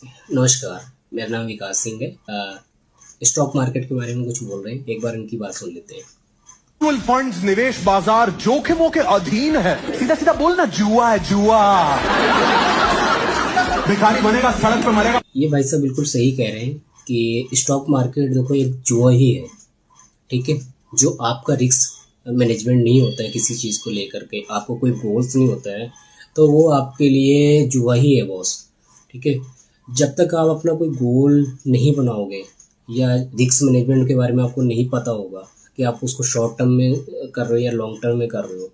नमस्कार, मेरा नाम विकास सिंह है। स्टॉक मार्केट के बारे में कुछ बोल रहे हैं, एक बार इनकी बात सुन लेते हैं। म्यूचुअल फंड्स निवेश बाजार जोखिमों के अधीन है। सीधा सीधा बोलना, जुआ है जुआ। भिखारी बनेगा, सड़क पे मरेगा। ये भाई साहब बिल्कुल सही कह रहे हैं कि स्टॉक मार्केट देखो एक जुआ ही है। ठीक है, जो आपका रिस्क मैनेजमेंट नहीं होता है किसी चीज़ को लेकर के, आपको कोई गोल्स नहीं होता है, तो वो आपके लिए जुआ ही है बॉस। ठीक है, जब तक आप अपना कोई गोल नहीं बनाओगे या रिस्क मैनेजमेंट के बारे में आपको नहीं पता होगा कि आप उसको शॉर्ट टर्म में कर रहे हो या लॉन्ग टर्म में कर रहे हो,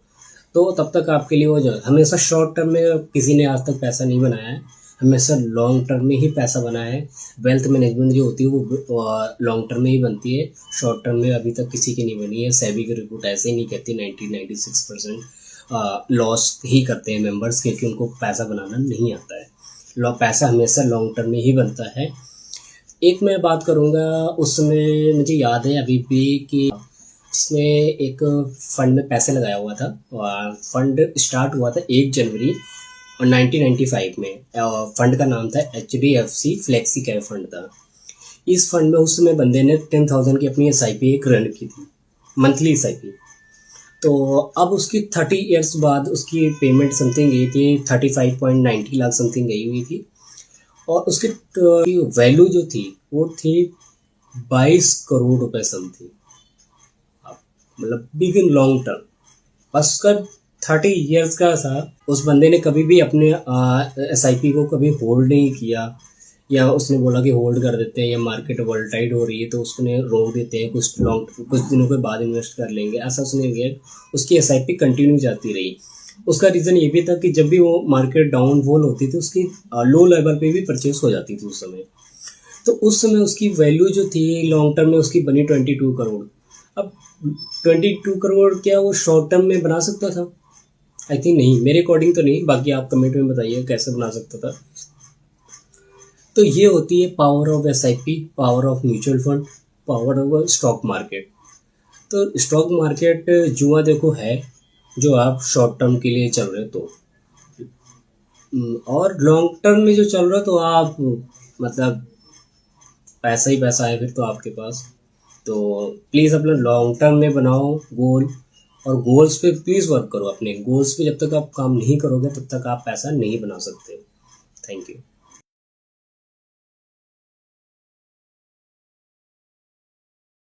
तो तब तक आपके लिए वो जो हमेशा शॉर्ट टर्म में किसी ने आज तक पैसा नहीं बनाया है, हमेशा लॉन्ग टर्म में ही पैसा बना है। वेल्थ मैनेजमेंट जो होती है वो लॉन्ग टर्म में ही बनती है, शॉर्ट टर्म में अभी तक किसी की नहीं बनी है। सेबी की रिपोर्ट ऐसे ही नहीं कहती 96% लॉस ही करते हैं मेंबर्स, क्योंकि उनको पैसा बनाना नहीं आता है। पैसा हमेशा लॉन्ग टर्म में ही बनता है। एक मैं बात करूँगा, उसमें मुझे याद है अभी भी कि इसने एक फंड में पैसे लगाया हुआ था। फंड स्टार्ट हुआ था 1 जनवरी 1995 में। फंड का नाम था HDFC फ्लेक्सी कैप फंड था। इस फंड में उस समय बंदे ने 10,000 की अपनी SIP एक रन की थी, मंथली SIP। तो अब उसकी 30 ईयर्स बाद उसकी पेमेंट समथिंग गई थी 35.90 लाख समथिंग गई हुई थी। और उसकी वैल्यू जो थी वो थी 22 करोड़ रुपए समथिंग। मतलब बिग इन लॉन्ग टर्म, बस उसका 30 ईयर्स का था। उस बंदे ने कभी भी अपने SIP को कभी होल्ड नहीं किया, या उसने बोला कि होल्ड कर देते हैं या मार्केट वोलेटाइल हो रही है तो उसने रोक देते हैं, कुछ दिनों के बाद इन्वेस्ट कर लेंगे, ऐसा उसने किया। उसकी SIP कंटिन्यू जाती रही। उसका रीज़न ये भी था कि जब भी वो मार्केट डाउनफॉल होती थी उसकी लो लेवल पे भी परचेस हो जाती थी उस समय। तो उस समय उसकी वैल्यू जो थी लॉन्ग टर्म में उसकी बनी 22 करोड़। अब 22 करोड़ क्या वो शॉर्ट टर्म में बना सकता था? आई थिंक नहीं, मेरे अकॉर्डिंग तो नहीं। बाकी आप कमेंट में बताइए कैसे बना सकता था। तो ये होती है power of SIP, power of mutual fund, power of stock market. तो स्टॉक मार्केट जुआ देखो है, जो आप शॉर्ट टर्म के लिए चल रहे हो तो, और लॉन्ग टर्म में जो चल रहा है तो आप मतलब पैसा ही पैसा है फिर तो आपके पास। तो प्लीज़ अपना लॉन्ग टर्म में बनाओ गोल, और गोल्स पे प्लीज़ वर्क करो। अपने गोल्स पे जब तक आप काम नहीं करोगे तब तक आप पैसा नहीं बना सकते। Thank you.